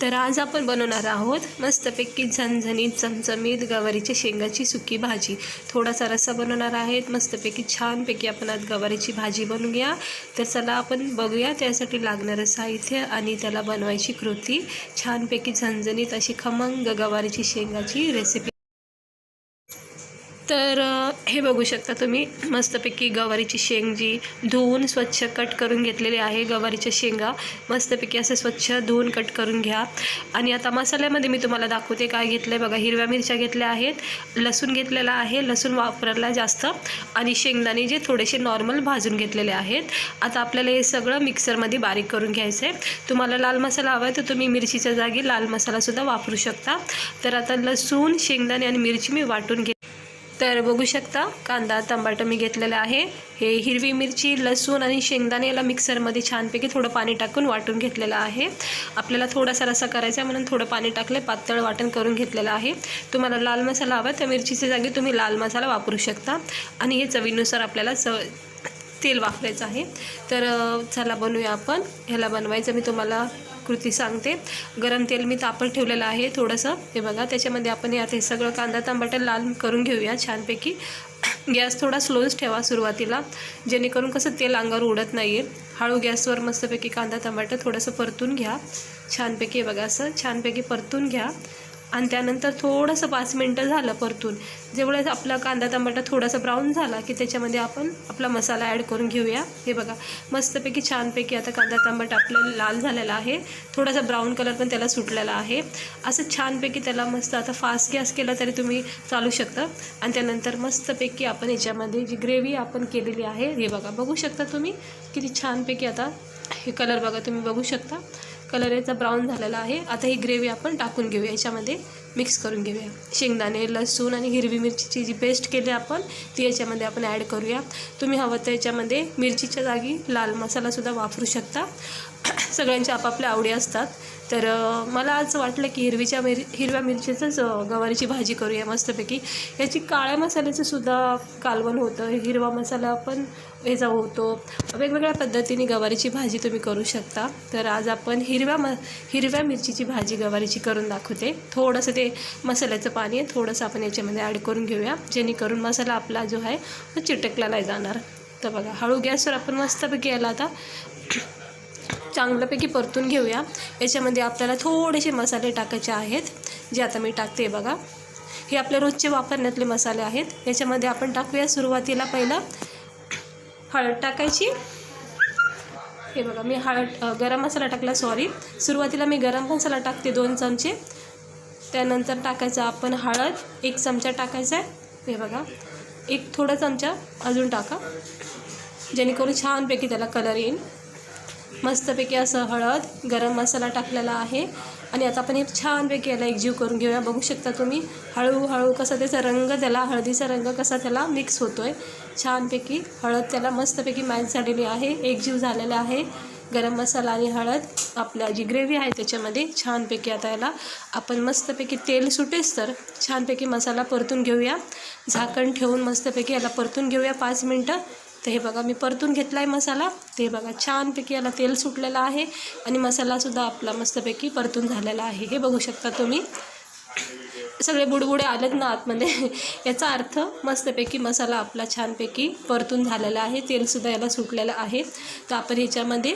तर आज आपण बनवणार आहोत मस्तपैकी झणझणीत चमचमीत गवारीच्या शेंगाची सुकी भाजी. थोडासा रस्सा बनवणार आहेत. मस्तपैकी छानपैकी आपण आज गवारीची भाजी बनवूया. तर चला आपण बघूया त्यासाठी लागणारं साहित्य आणि त्याला बनवायची कृती. छानपैकी झणझणीत अशी खमंग गवारीची शेंगाची रेसिपी. तर हे बघू शकता तुम्ही मस्तपैकी गवारीची शेंग जी धुवून स्वच्छ कट करून घेतलेली आहे. गवारीच्या शेंगा मस्तपैकी असं स्वच्छ धुवून कट करून घ्या. आणि आता मसाल्यामध्ये मी तुम्हाला दाखवते काय घेतलं आहे बघा. हिरव्या मिरच्या घेतल्या आहेत, लसूण घेतलेला आहे, लसूण वापरला जास्त, आणि शेंगदाणे जे थोडेसे नॉर्मल भाजून घेतलेले आहेत. आता आपल्याला हे सगळं मिक्सरमध्ये बारीक करून घ्यायचं आहे. तुम्हाला लाल मसाला हवा आहे तर तुम्ही मिरचीच्या जागी लाल मसालासुद्धा वापरू शकता. तर आता लसूण, शेंगदाणे आणि मिरची मी वाटून घे. तर बघू शकता कांदा, टमाटर मी घेतलेला आहे. हे हिरवी मिरची, लसूण आणि शेंगदाणे याला मिक्सरमध्ये छानपैकी थोडं पाणी टाकून वाटून घेतलेलं आहे. आपल्याला थोडासा रस्सा करायचा आहे म्हणून थोडं पाणी टाकले, पातळ वाटण करून घेतलेलं आहे. तुम्हाला लाल मसाला हवा तर मिरचीच्या जागी तुम्ही लाल मसाला वापरू शकता. आणि हे चवीनुसार आपल्याला तेल वापरायचं आहे. तर चला बनवूया आपण. ह्याला बनवायचं मी तुम्हाला कृती सांगते. गरम तेल मी तापत ठेवलेलं आहे थोडंसं. हे बघा त्याच्यामध्ये आपण हे सगळं कांदा टमाटर लाल करून घेऊया छानपैकी. गॅस थोडा स्लोच ठेवा सुरुवातीला, जेणेकरून कसं तेल अंगावर उडत नाही आहे. हळू गॅसवर मस्तपैकी कांदा टमाटर थोडंसं परतून घ्या छानपैकी. बघा असं छानपैकी परतून घ्या. आणि त्यानंतर थोडंसं 5 मिनटं झालं परतून, जेवढं आपला कांदा टमाटर थोडासा ब्राऊन झाला की त्याच्यामध्ये आपण आपला मसाला ॲड करून घेऊया. हे बघा मस्तपैकी छानपैकी आता कांदा टमाटर आपलं लाल झालेला आहे. थोडासा ब्राऊन कलर पण त्याला सुटलेला आहे. असं छानपैकी त्याला मस्त आता फास्ट गॅस केला तरी तुम्ही चालू शकता. आणि त्यानंतर मस्तपैकी आपण याच्यामध्ये जी ग्रेव्ही आपण केलेली आहे, हे बघा बघू शकता तुम्ही किती छानपैकी. आता हे कलर बघा तुम्ही बघू शकता, कलर याचा ब्राऊन झालेला आहे. आता ही ग्रेव्ही आपण टाकून घेऊया, याच्यामध्ये मिक्स करून घेऊया. शेंगदाणे, लसूण आणि हिरवी मिरचीची जी पेस्ट केली आपण ती याच्यामध्ये आपण ॲड करूया. तुम्ही हवं तर याच्यामध्ये मिरचीच्या जागी लाल मसालासुद्धा वापरू शकता. सगळ्यांच्या आपापल्या आवडी असतात. तर मला आज वाटलं की हिरव्या मिरचीचंच गवारीची भाजी करूया मस्तपैकी. याची काळ्या मसाल्याचं सुद्धा कालवण होतं, हिरवा मसाला पण याचा होतो. वेगवेगळ्या पद्धतीने गवारीची भाजी तुम्ही करू शकता. तर आज आपण हिरव्या मिरचीची भाजी गवारीची करून दाखवते. थोडंसं ते मसाल्याचं पाणी थोडंसं आपण याच्यामध्ये ॲड करून घेऊया, जेणेकरून मसाला आपला जो आहे तो चिटकला नाही जाणार. तर बघा हळू गॅसवर आपण मस्तपैकी याला आता चांगल्यापैकी परतून घेऊया. याच्यामध्ये आपल्याला थोडेसे मसाले टाकायचे आहेत, जे आता मी टाकते. बघा हे आपल्या रोजचे वापरण्यातले मसाले आहेत. याच्यामध्ये आपण टाकूया सुरुवातीला पहिलं हळद टाकायची. हे बघा मी गरम मसाला टाकला, सुरुवातीला मी गरम मसाला टाकते 2 चमचे. त्यानंतर टाकायचं आपण हळद 1 चमचा टाकायचा आहे. हे बघा एक थोडा चमचा अजून टाका, जेणेकरून छानपैकी त्याला कलर येईल. मस्तपैकी असं हळद, गरम मसाला टाकलेला आहे. आणि आता आपण हे छानपैकी याला एकजीव करून घेऊया. बघू शकता तुम्ही हळूहळू कसा त्याचा रंग, त्याला हळदीचा रंग कसा त्याला मिक्स होतो आहे छानपैकी. हळद त्याला मस्तपैकी मॅच झालेली आहे, एकजीव झालेला आहे. गरम मसाला आणि हळद आपल्या जी ग्रेव्ही आहे त्याच्यामध्ये छानपैकी आता याला आपण मस्तपैकी तेल सुटेस तर छानपैकी मसाला परतून घेऊया. झाकण ठेवून मस्तपैकी याला परतून घेऊया 5 मिनटं. तर हे बघा मी परतून घेतला आहे मसाला. ते बघा छानपैकी याला तेल सुटलेलं आहे आणि मसालासुद्धा आपला मस्तपैकी परतून झालेला आहे. हे बघू शकता तुम्ही सगळे बुडबुडे आलेत ना आतमध्ये. याचा अर्थ मस्तपैकी मसाला आपला छानपैकी परतून झालेला आहे, तेलसुद्धा याला सुटलेलं आहे. तर आपण ह्याच्यामध्ये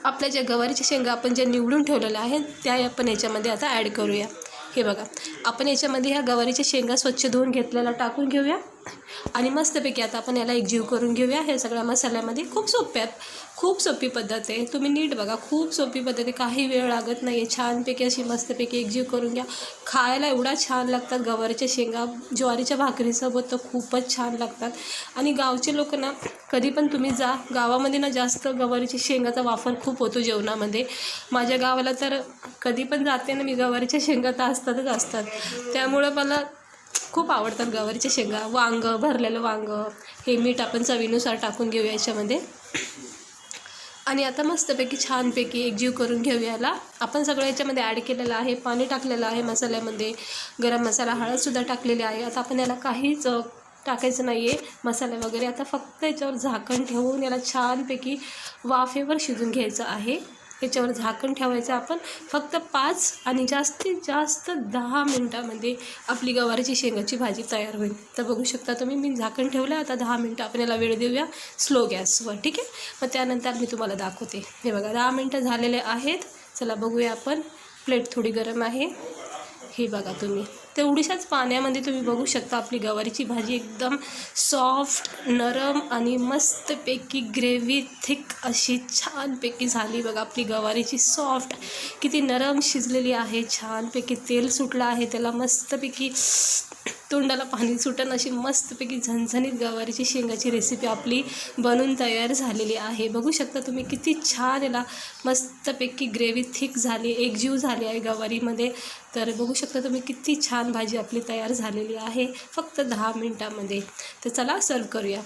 आपल्या ज्या गवारीच्या शेंगा आपण ज्या निवडून ठेवलेल्या आहेत त्या आपण याच्यामध्ये आता ॲड करूया. हे बघा आपण याच्यामध्ये ह्या गवारीच्या शेंगा स्वच्छ धुवून घेतलेला टाकून घेऊया. आणि मस्तपैकी आता आपण याला एकजीव करून घेऊया ह्या सगळ्या मसाल्यामध्ये. खूप सोपी पद्धत आहे, तुम्ही नीट बघा. खूप सोपी पद्धत आहे, काही वेळ लागत नाही आहे. छानपैकी अशी मस्तपैकी एकजीव करून घ्या. खायला एवढा छान लागतात गवारीच्या शेंगा, ज्वारीच्या भाकरीसोबत तर खूपच छान लागतात. आणि गावचे लोक ना कधी पण तुम्ही जा, गावामध्ये ना जास्त गवारीच्या शेंगाचा वापर खूप होतो जेवणामध्ये. माझ्या गावाला तर कधी पण जाते ना मी, गवारीच्या शेंगा तर असतात. त्यामुळं मला खूप आवडतात गवारीच्या शेंगा. वांगं, भरलेलं वांगं, हे मीठ आपण चवीनुसार टाकून घेऊया याच्यामध्ये. आणि आता मस्तपैकी छानपैकी एकजीव करून घेऊया याला. आपण सगळं याच्यामध्ये ॲड केलेलं आहे, पाणी टाकलेलं आहे मसाल्यामध्ये, गरम मसाला, हळदसुद्धा टाकलेली आहे. आता आपण याला काहीच टाकायचं नाही आहे मसाले वगैरे. आता फक्त याच्यावर झाकण ठेवून याला छानपैकी वाफेवर शिजून घ्यायचं आहे. ह्याच्यावर झाकण ठेवायचं आपण फक्त 5 आणि जास्तीत जास्त 10 मिनटामध्ये आपली गवारीची शेंगाची भाजी तयार होईल. तर बघू शकता तुम्ही, मी झाकण ठेवलं. आता 10 मिनटं आपण याला वेळ देऊया स्लो गॅसवर, ठीक आहे. मग त्यानंतर मी तुम्हाला दाखवते. हे बघा 10 मिनटं झालेले आहेत. चला बघूया आपण. प्लेट थोडी गरम आहे. हे बघा तुम्ही, तेवढीशाच पाण्यामध्ये तुम्ही बघू शकता आपली गवारीची भाजी एकदम सॉफ्ट, नरम आणि मस्तपैकी ग्रेव्ही थिक अशी छानपैकी झाली. बघा आपली गवारीची सॉफ्ट किती नरम शिजलेली आहे. छानपैकी तेल सुटलं आहे त्याला, मस्तपैकी तोंडाला पाणी सुटन अशी मस्तपैकी झणझणीत गवारीची शेंगाची रेसिपी आपली बनून तयार झालेली आहे. बघू शकता तुम्ही किती छान याला मस्तपैकी ग्रेव्ही थिक झाली, एकजीव झाली आहे गवारीमध्ये. तर बघू शकता तुम्ही किती छान भाजी आपली तयार झालेली आहे फक्त 10 मिनटामध्ये. तर चला सर्व करूया.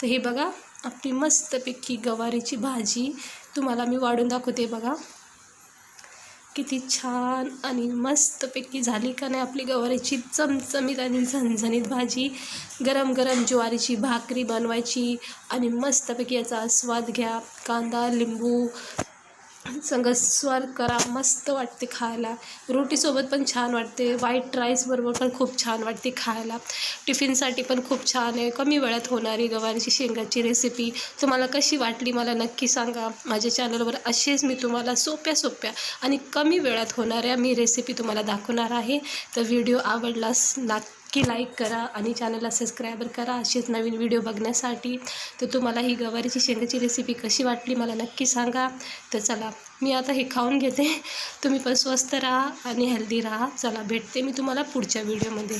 तर हे बघा आपली मस्तपैकी गवारीची भाजी तुम्हाला मी वाढून दाखवते. बघा किती छान आणि मस्तपैकी झाली का नाही आपली गवारीची चमचमीत आणि झणझणीत भाजी. गरम गरम ज्वारीची भाकरी बनवायची आणि मस्तपैकी याचा आस्वाद घ्या. कांदा लिंबू संग सर्व करा. मस्त वाटते खायला. रोटीसोबत पण छान वाटते, व्हाईट राईसबरोबर पण खूप छान वाटते खायला. टिफिनसाठी पण खूप छान आहे. कमी वेळात होणारी गवारीची शेंगाची रेसिपी तुम्हाला कशी वाटली मला नक्की सांगा. माझ्या चॅनलवर असेच मी तुम्हाला सोप्या आणि कमी वेळात होणाऱ्या मी रेसिपी तुम्हाला दाखवणार आहे. तर व्हिडिओ आवडलास नक्की लाईक करा आणि चॅनलला सबस्क्राईबर करा असेच नवीन व्हिडिओ बघण्यासाठी. तर तुम्हाला ही गवारीची शेंगाची रेसिपी कशी वाटली मला नक्की सांगा. तर चला मी आता हे खाऊन घेते. तुम्ही पण स्वस्थ राहा आणि हेल्दी राहा. चला भेटते मी तुम्हाला पुढच्या व्हिडिओमध्ये.